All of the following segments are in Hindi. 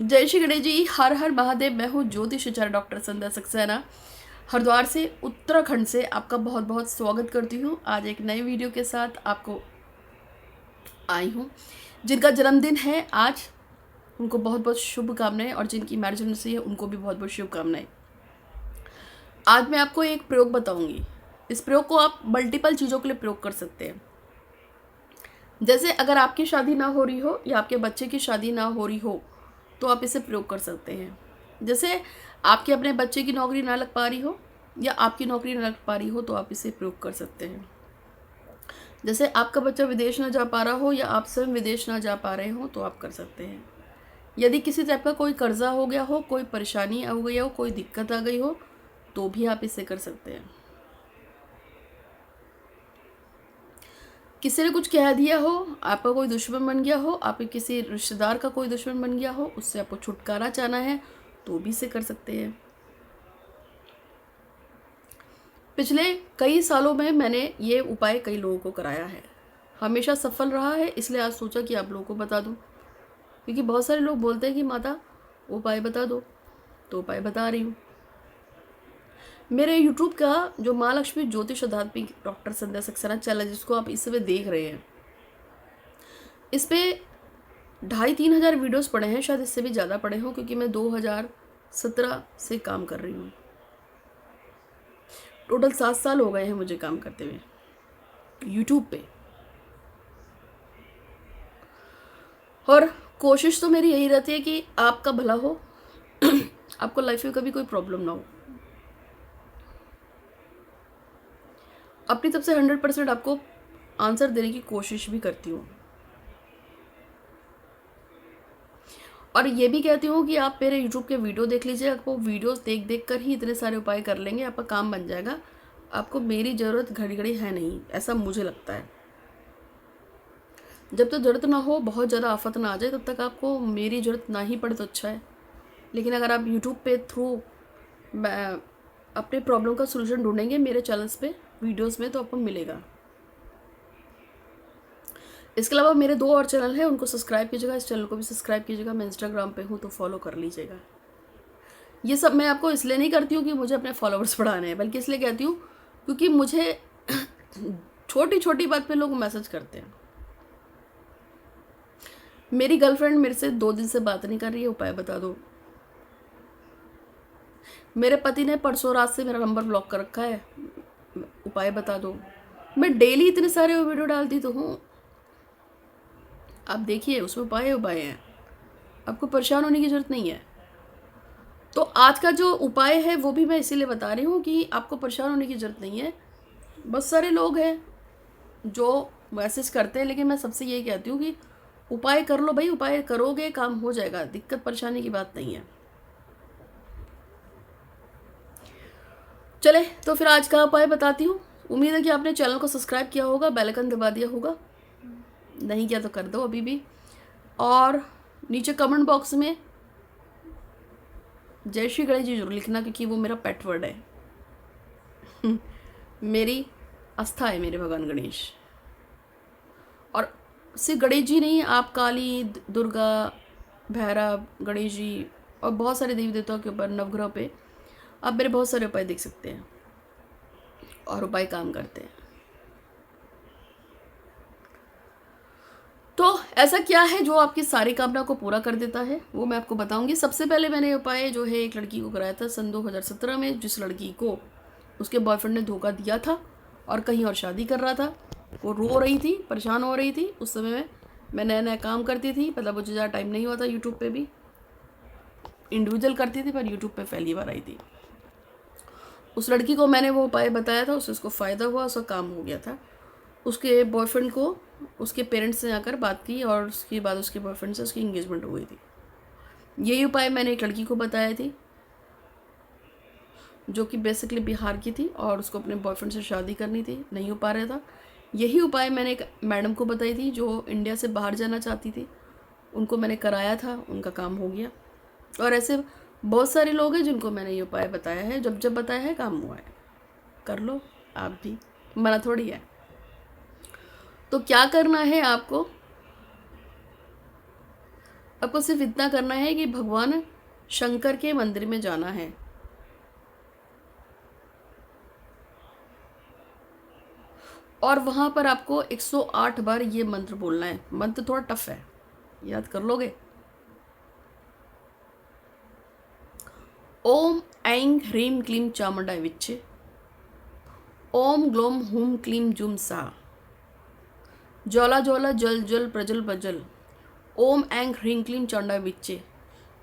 जय श्री गणेश जी, हर हर महादेव। मैं हूँ ज्योतिषाचार्य डॉक्टर संध्या सक्सेना, हरिद्वार से, उत्तराखंड से आपका बहुत बहुत स्वागत करती हूँ। आज एक नए वीडियो के साथ आपको आई हूँ। जिनका जन्मदिन है आज, उनको बहुत बहुत शुभकामनाएं, और जिनकी मैरिज एनिवर्सरी है उनको भी बहुत बहुत शुभकामनाएं। आज मैं आपको एक प्रयोग बताऊंगी। इस प्रयोग को आप मल्टीपल चीज़ों के लिए प्रयोग कर सकते हैं। जैसे अगर आपकी शादी ना हो रही हो या आपके बच्चे की शादी ना हो रही हो तो आप इसे प्रयोग कर सकते हैं। जैसे आपके अपने बच्चे की नौकरी ना लग पा रही हो या आपकी नौकरी ना लग पा रही हो तो आप इसे प्रयोग कर सकते हैं। जैसे आपका बच्चा विदेश ना जा पा रहा हो या आप स्वयं विदेश ना जा पा रहे हो तो आप कर सकते हैं। यदि किसी टाइप का कोई कर्जा हो गया हो, कोई परेशानी हो गई हो, कोई दिक्कत आ गई हो तो भी आप इसे कर सकते हैं। किसी ने कुछ कह दिया हो, आपका कोई दुश्मन बन गया हो, आपके किसी रिश्तेदार का कोई दुश्मन बन गया हो, उससे आपको छुटकारा चाहना है तो भी इसे कर सकते हैं। पिछले कई सालों में मैंने ये उपाय कई लोगों को कराया है, हमेशा सफल रहा है। इसलिए आज सोचा कि आप लोगों को बता दूं, क्योंकि बहुत सारे लोग बोलते हैं कि माता उपाय बता दो, तो उपाय बता रही हूँ। मेरे यूट्यूब का जो माँ लक्ष्मी ज्योतिष आध्यात्मिक डॉक्टर संध्या सक्सेना चैनल, जिसको आप इस समय देख रहे हैं, इस पे 2,500-3,000 वीडियोस पड़े हैं, शायद इससे भी ज़्यादा पड़े हों, क्योंकि मैं 2017 से काम कर रही हूँ। टोटल 7 साल हो गए हैं मुझे काम करते हुए यूट्यूब पे। और कोशिश तो मेरी यही रहती है कि आपका भला हो, आपको लाइफ में कभी कोई प्रॉब्लम ना हो। अपनी तरफ से 100% आपको आंसर देने की कोशिश भी करती हूँ। और ये भी कहती हूँ कि आप मेरे यूट्यूब के वीडियो देख लीजिए, आपको वीडियोस देख देख कर ही इतने सारे उपाय कर लेंगे, आपका काम बन जाएगा। आपको मेरी ज़रूरत घड़ी घड़ी है नहीं, ऐसा मुझे लगता है। जब तक ज़रूरत ना हो, बहुत ज़्यादा आफत ना आ जाए, तब तक आपको मेरी ज़रूरत ना ही पड़े तो अच्छा है। लेकिन अगर आप यूट्यूब पे थ्रू अपने प्रॉब्लम का सोल्यूशन ढूंढेंगे मेरे चैनल्स पे वीडियोस में, तो आपको मिलेगा। इसके अलावा मेरे 2 और चैनल हैं, उनको सब्सक्राइब कीजिएगा, इस चैनल को भी सब्सक्राइब कीजिएगा। मैं इंस्टाग्राम पे हूँ तो फॉलो कर लीजिएगा। ये सब मैं आपको इसलिए नहीं करती हूँ कि मुझे अपने फॉलोअर्स बढ़ाने हैं, बल्कि इसलिए कहती हूँ क्योंकि मुझे छोटी छोटी बात पे लोग मैसेज करते हैं। मेरी गर्लफ्रेंड मेरे से 2 दिन से बात नहीं कर रही है, उपाय बता दो। मेरे पति ने परसों रात से मेरा नंबर ब्लॉक कर रखा है, उपाय बता दो। मैं डेली इतने सारे वीडियो डालती तो हूँ, आप देखिए उसमें उपाय उपाय हैं, आपको परेशान होने की ज़रूरत नहीं है। तो आज का जो उपाय है वो भी मैं इसीलिए बता रही हूँ कि आपको परेशान होने की ज़रूरत नहीं है। बहुत सारे लोग हैं जो मैसेज करते हैं, लेकिन मैं सबसे यही कहती हूँ कि उपाय कर लो भाई, उपाय करोगे काम हो जाएगा, दिक्कत परेशानी की बात नहीं है। चले तो फिर आज का उपाय बताती हूँ। उम्मीद है कि आपने चैनल को सब्सक्राइब किया होगा, बेल आइकन दबा दिया होगा, नहीं किया तो कर दो अभी भी। और नीचे कमेंट बॉक्स में जय श्री गणेश जी जरूर लिखना, क्योंकि वो मेरा पेट वर्ड है। मेरी आस्था है मेरे भगवान गणेश। और सिर्फ गणेश जी नहीं, आप काली, दुर्गा, भैरव, गणेश जी और बहुत सारे देवी देवताओं के ऊपर, नवग्रह पे आप मेरे बहुत सारे उपाय देख सकते हैं, और उपाय काम करते हैं। तो ऐसा क्या है जो आपकी सारी कामना को पूरा कर देता है, वो मैं आपको बताऊंगी। सबसे पहले मैंने उपाय जो है एक लड़की को कराया था सन 2017 में, जिस लड़की को उसके बॉयफ्रेंड ने धोखा दिया था और कहीं और शादी कर रहा था। वो रो रही थी, परेशान हो रही थी। उस समय में मैं नया नया काम करती थी, मतलब मुझे ज़्यादा टाइम नहीं हुआ था। यूट्यूब पे भी इंडिविजुअल करती थी, पर यूट्यूब पे पहली बार आई थी। उस लड़की को मैंने वो उपाय बताया था, उससे उसको फ़ायदा हुआ, उसका काम हो गया था। उसके बॉयफ्रेंड को उसके पेरेंट्स ने आकर बात की, और उसके बाद उसके बॉयफ्रेंड से उसकी इंगेजमेंट हो गई थी। यही उपाय मैंने एक लड़की को बताया थी, जो कि बेसिकली बिहार की थी, और उसको अपने बॉयफ्रेंड से शादी करनी थी, नहीं हो पा रहा था। यही उपाय मैंने एक मैडम को बताई थी जो इंडिया से बाहर जाना चाहती थी, उनको मैंने कराया था, उनका काम हो गया। और ऐसे बहुत सारे लोग हैं जिनको मैंने ये उपाय बताया है, जब जब बताया है काम हुआ है। कर लो आप भी, मना थोड़ी है। तो क्या करना है आपको, आपको सिर्फ इतना करना है कि भगवान शंकर के मंदिर में जाना है, और वहाँ पर आपको 108 बार ये मंत्र बोलना है। मंत्र थोड़ा टफ है, याद कर लोगे। ओम ऐं ह्रीं क्लीं चामुंडाय विच्चे, ओम ग्लोम हूं क्लीं जूं सा, ज्वाला ज्वाला जल जल प्रजल प्रजल, ओम ऐं ह्रीं क्लीं चामुंडाय विच्चे,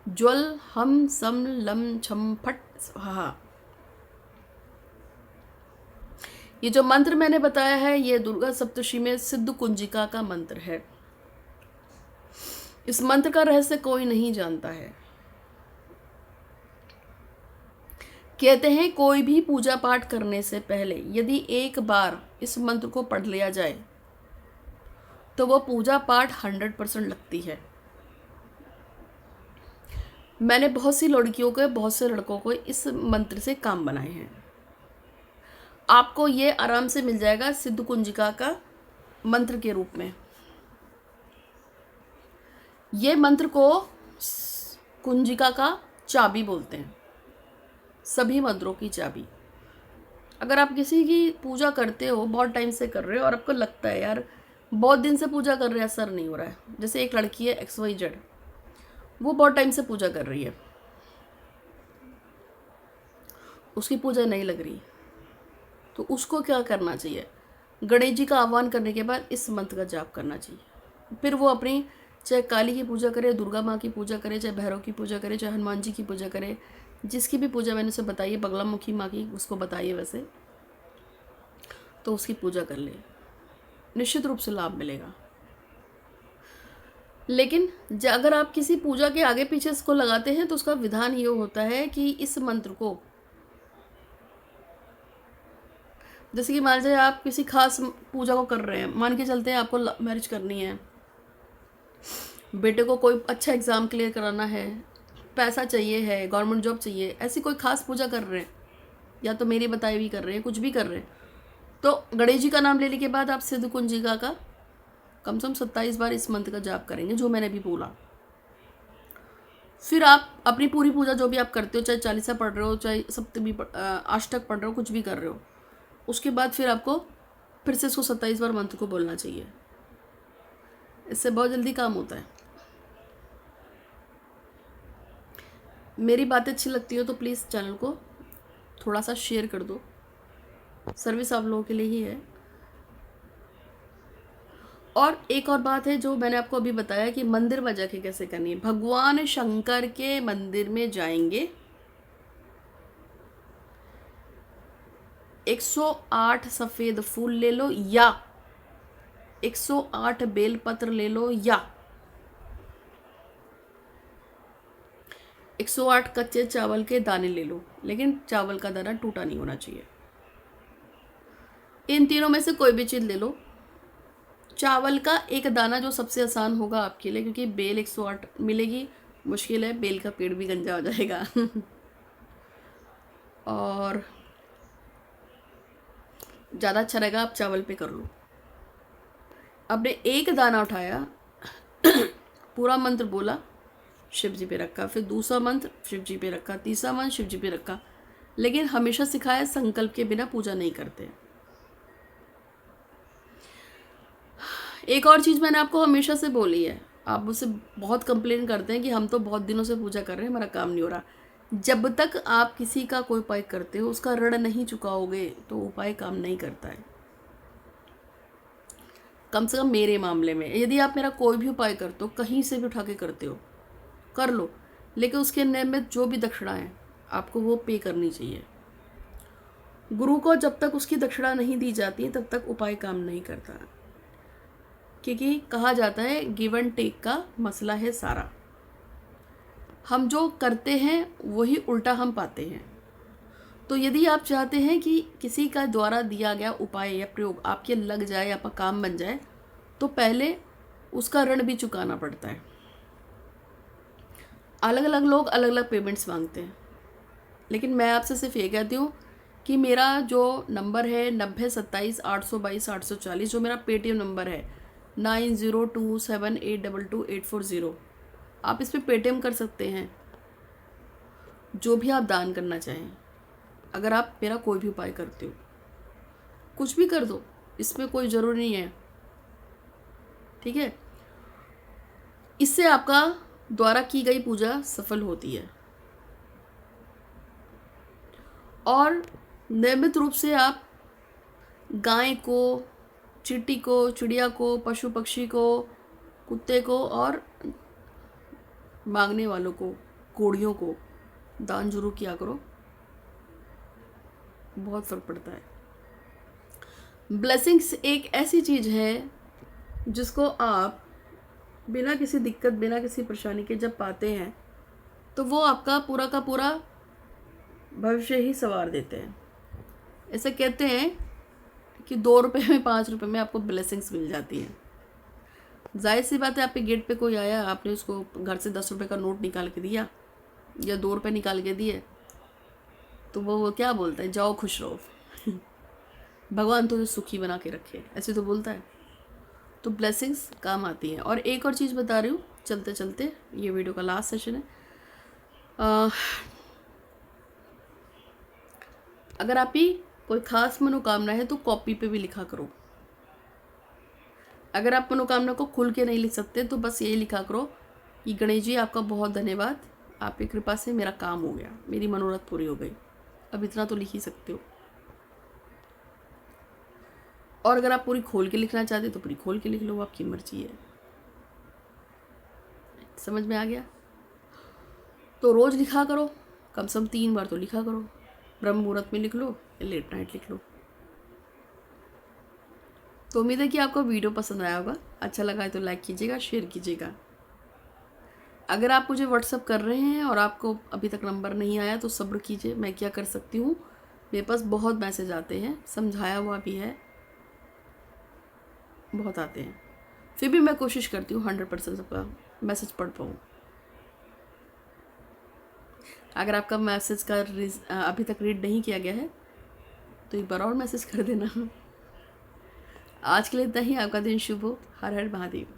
ज्वल हम सम लम छम फट स्वाहा। ये जो मंत्र मैंने बताया है ये दुर्गा सप्तशी में सिद्ध कुंजिका का मंत्र है। इस मंत्र का रहस्य कोई नहीं जानता है। कहते हैं कोई भी पूजा पाठ करने से पहले यदि एक बार इस मंत्र को पढ़ लिया जाए तो वो पूजा पाठ 100% लगती है। मैंने बहुत सी लड़कियों को, बहुत से लड़कों को इस मंत्र से काम बनाए हैं। आपको ये आराम से मिल जाएगा सिद्ध कुंजिका का मंत्र के रूप में। ये मंत्र को कुंजिका का चाबी बोलते हैं, सभी मंत्रों की चाबी। अगर आप किसी की पूजा करते हो, बहुत टाइम से कर रहे हो, और आपको लगता है यार बहुत दिन से पूजा कर रहे हैं, असर नहीं हो रहा है। जैसे एक लड़की है XYZ, वो बहुत टाइम से पूजा कर रही है, उसकी पूजा नहीं लग रही, तो उसको क्या करना चाहिए? गणेश जी का आह्वान करने के बाद इस मंत्र का जाप करना चाहिए। फिर वो अपनी चाहे काली की पूजा करे, दुर्गा माँ की पूजा करे, चाहे भैरव की पूजा करे, चाहे हनुमान जी की पूजा करे, जिसकी भी पूजा मैंने उसे बताई है, बगलामुखी माँ की उसको बताइए वैसे, तो उसकी पूजा कर ले, निश्चित रूप से लाभ मिलेगा। लेकिन अगर आप किसी पूजा के आगे पीछे इसको लगाते हैं तो उसका विधान ये होता है कि इस मंत्र को, जैसे कि मान लीजिए आप किसी खास पूजा को कर रहे हैं, मान के चलते हैं आपको मैरिज करनी है, बेटे को कोई अच्छा एग्ज़ाम क्लियर कराना है, पैसा चाहिए है, गवर्नमेंट जॉब चाहिए, ऐसी कोई खास पूजा कर रहे हैं, या तो मेरी बताई हुई कर रहे हैं, कुछ भी कर रहे हैं, तो गणेश जी का नाम लेने के बाद आप सिद्ध कुंजिका का कम से कम 27 बार इस मंत्र का जाप करेंगे, जो मैंने अभी बोला। फिर आप अपनी पूरी पूजा जो भी आप करते हो, चाहे चालीसा पढ़ रहे हो, चाहे सप्तमी अष्टक पढ़ रहे हो, कुछ भी कर रहे हो, उसके बाद फिर आपको फिर से इसको 27 बार मंत्र को बोलना चाहिए। इससे बहुत जल्दी काम होता है। मेरी बातें अच्छी लगती हो तो प्लीज़ चैनल को थोड़ा सा शेयर कर दो, सर्विस आप लोगों के लिए ही है। और एक और बात है जो मैंने आपको अभी बताया कि मंदिर में जाके कैसे करनी है। भगवान शंकर के मंदिर में जाएंगे, 108 सफ़ेद फूल ले लो, या 108 बेलपत्र ले लो, या 108 कच्चे चावल के दाने ले लो, लेकिन चावल का दाना टूटा नहीं होना चाहिए। इन तीनों में से कोई भी चीज़ ले लो। चावल का एक दाना जो सबसे आसान होगा आपके लिए, क्योंकि बेल 108 मिलेगी मुश्किल है, बेल का पेड़ भी गंजा हो जाएगा और ज़्यादा अच्छा रहेगा आप चावल पे कर लो। आपने एक दाना उठाया पूरा मंत्र बोला, शिव जी पे रखा, फिर दूसरा मंत्र शिव जी पे रखा, तीसरा मंत्र शिव जी पे रखा, लेकिन हमेशा सिखाया संकल्प के बिना पूजा नहीं करते। एक और चीज़ मैंने आपको हमेशा से बोली है, आप मुझसे बहुत कंप्लेन करते हैं कि हम तो बहुत दिनों से पूजा कर रहे हैं, हमारा काम नहीं हो रहा। जब तक आप किसी का कोई उपाय करते हो, उसका ऋण नहीं चुकाओगे तो उपाय काम नहीं करता है। कम से कम मेरे मामले में, यदि आप मेरा कोई भी उपाय करते हो, कहीं से भी उठा के करते हो, कर लो, लेकिन उसके नियमित जो भी दक्षिणा है आपको वो पे करनी चाहिए। गुरु को जब तक उसकी दक्षिणा नहीं दी जाती तब तक उपाय काम नहीं करता, क्योंकि कहा जाता है गिव एंड टेक का मसला है सारा। हम जो करते हैं वही उल्टा हम पाते हैं। तो यदि आप चाहते हैं कि किसी का द्वारा दिया गया उपाय या प्रयोग आपके लग जाए, आपका काम बन जाए, तो पहले उसका ऋण भी चुकाना पड़ता है। अलग अलग लोग अलग अलग पेमेंट्स मांगते हैं, लेकिन मैं आपसे सिर्फ ये कहती हूँ कि मेरा जो नंबर है 90 27 822 840, जो मेरा पेटीएम नंबर है 9027822840, आप इस पे पेटीएम कर सकते हैं, जो भी आप दान करना चाहें। अगर आप मेरा कोई भी उपाय करते हो, कुछ भी कर दो, इसमें कोई ज़रूरी नहीं है, ठीक है। इससे आपका द्वारा की गई पूजा सफल होती है। और नियमित रूप से आप गाय को, चींटी को, चिड़िया को, पशु पक्षी को, कुत्ते को और मांगने वालों को, कोड़ियों को दान जरूर किया करो, बहुत फर्क पड़ता है। ब्लेसिंग्स एक ऐसी चीज़ है जिसको आप बिना किसी दिक्कत, बिना किसी परेशानी के जब पाते हैं तो वो आपका पूरा का पूरा भविष्य ही संवार देते हैं। ऐसे कहते हैं कि 2 रुपये में, 5 रुपये में आपको ब्लेसिंग्स मिल जाती हैं। जाहिर सी बात है, आपके गेट पे कोई आया, आपने उसको घर से 10 रुपये का नोट निकाल के दिया या 2 रुपये निकाल के दिए, तो वो क्या बोलता है, जाओ खुश रहो, भगवान तुझे सुखी बना के रखे, ऐसे तो बोलता है। तो ब्लेसिंग्स काम आती हैं। और एक और चीज़ बता रही हूँ चलते चलते, ये वीडियो का लास्ट सेशन है। अगर आपकी कोई खास मनोकामना है तो कॉपी पे भी लिखा करो। अगर आप मनोकामना को खुल के नहीं लिख सकते तो बस यही लिखा करो कि गणेश जी आपका बहुत धन्यवाद, आपकी कृपा से मेरा काम हो गया, मेरी मनोरथ पूरी हो गई। अब इतना तो लिख ही सकते हो। और अगर आप पूरी खोल के लिखना चाहते तो पूरी खोल के लिख लो, आपकी मर्जी है। समझ में आ गया? तो रोज़ लिखा करो, कम से कम 3 बार तो लिखा करो। ब्रह्म मुहूर्त में लिख लो या लेट नाइट लिख लो। तो उम्मीद है कि आपको वीडियो पसंद आया होगा। अच्छा लगा है तो लाइक कीजिएगा, शेयर कीजिएगा। अगर आप मुझे व्हाट्सअप कर रहे हैं और आपको अभी तक नंबर नहीं आया तो सब्र कीजिए, मैं क्या कर सकती हूँ। मेरे पास बहुत मैसेज आते हैं, समझाया हुआ भी है, बहुत आते हैं, फिर भी मैं कोशिश करती हूँ 100% सबका मैसेज पढ़ पाऊँ। अगर आपका मैसेज का अभी तक रीड नहीं किया गया है तो एक बार और मैसेज कर देना। आज के लिए इतना ही। आपका दिन शुभ हो। हर हर महादेव।